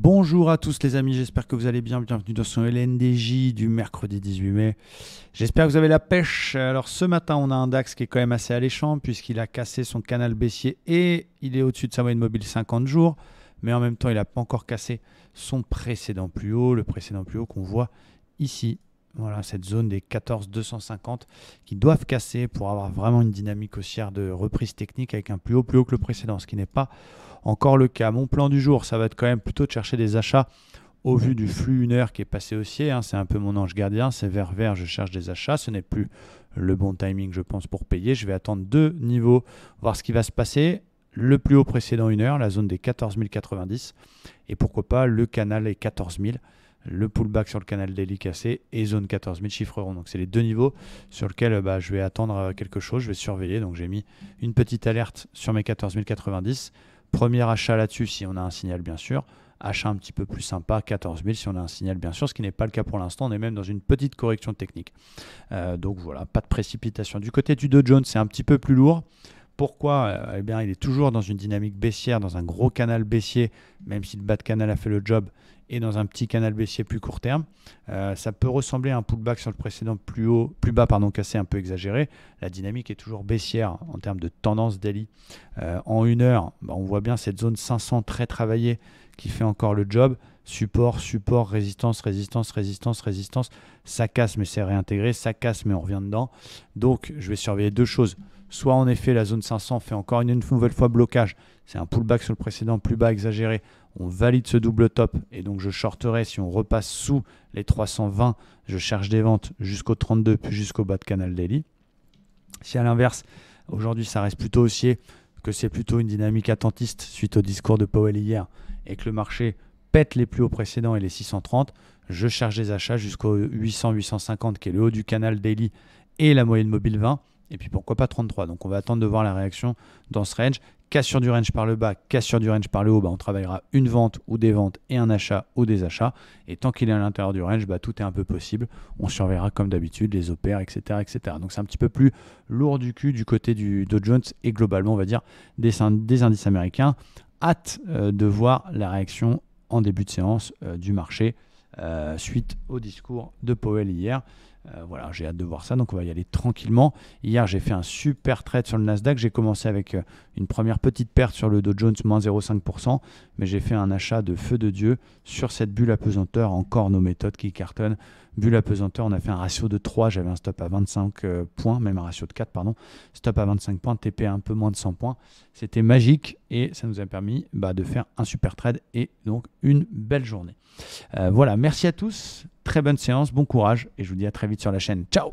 Bonjour à tous les amis, j'espère que vous allez bien. Bienvenue dans son LNDJ du mercredi 18 mai. J'espère que vous avez la pêche. Alors ce matin, on a un DAX qui est quand même assez alléchant puisqu'il a cassé son canal baissier et il est au-dessus de sa moyenne mobile 50 jours. Mais en même temps, il n'a pas encore cassé son précédent plus haut, le précédent plus haut qu'on voit ici. Voilà, cette zone des 14 250 qui doivent casser pour avoir vraiment une dynamique haussière de reprise technique avec un plus haut que le précédent, ce qui n'est pas encore le cas. Mon plan du jour, ça va être quand même plutôt de chercher des achats au vu du flux 1 heure qui est passé haussier. C'est un peu mon ange gardien, c'est vert, je cherche des achats. Ce n'est plus le bon timing, je pense, pour payer. Je vais attendre deux niveaux, voir ce qui va se passer. Le plus haut précédent 1 heure, la zone des 14 090 et pourquoi pas le canal des 14 000. Le pullback sur le canal daily cassé et zone 14 000 chiffres ronds. Donc c'est les deux niveaux sur lesquels je vais attendre quelque chose, je vais surveiller. Donc j'ai mis une petite alerte sur mes 14 090. Premier achat là-dessus si on a un signal bien sûr. Achat un petit peu plus sympa, 14 000 si on a un signal bien sûr, ce qui n'est pas le cas pour l'instant. On est même dans une petite correction technique. Donc voilà, pas de précipitation. Du côté du Dow Jones, c'est un petit peu plus lourd. Pourquoi? Eh bien, il est toujours dans une dynamique baissière, dans un gros canal baissier, même si le bas de canal a fait le job, et dans un petit canal baissier plus court terme. Ça peut ressembler à un pullback sur le précédent plus bas, cassé, un peu exagéré. La dynamique est toujours baissière en termes de tendance daily. En 1 heure, on voit bien cette zone 500 très travaillée qui fait encore le job. Support, résistance. Ça casse mais c'est réintégré, ça casse mais on revient dedans. Donc je vais surveiller deux choses. Soit en effet la zone 500 fait encore une nouvelle fois blocage, c'est un pullback sur le précédent plus bas exagéré, on valide ce double top et donc je shorterai si on repasse sous les 320, je cherche des ventes jusqu'au 32 puis jusqu'au bas de canal daily. Si à l'inverse, aujourd'hui ça reste plutôt haussier, que c'est plutôt une dynamique attentiste suite au discours de Powell hier et que le marché pète les plus hauts précédents et les 630, je cherche des achats jusqu'au 800-850 qui est le haut du canal daily et la moyenne mobile 20. Et puis pourquoi pas 33. Donc on va attendre de voir la réaction dans ce range. Cassure du range par le bas, cassure du range par le haut, on travaillera une vente ou des ventes et un achat ou des achats. Et tant qu'il est à l'intérieur du range, tout est un peu possible. On surveillera comme d'habitude les opères, etc. Donc c'est un petit peu plus lourd du cul du côté du Dow Jones et globalement on va dire des indices américains. Hâte de voir la réaction en début de séance du marché suite au discours de Powell hier. Voilà, j'ai hâte de voir ça, donc on va y aller tranquillement. Hier, j'ai fait un super trade sur le Nasdaq. J'ai commencé avec une première petite perte sur le Dow Jones, moins 0,5%, mais j'ai fait un achat de feu de Dieu sur cette bulle apesanteur. Encore nos méthodes qui cartonnent. Bulle apesanteur, on a fait un ratio de 3, j'avais un stop à 25 points, même un ratio de 4, pardon. Stop à 25 points, TP à un peu moins de 100 points. C'était magique et ça nous a permis de faire un super trade et donc une belle journée. Voilà, merci à tous. Très bonne séance, bon courage et je vous dis à très vite sur la chaîne. Ciao!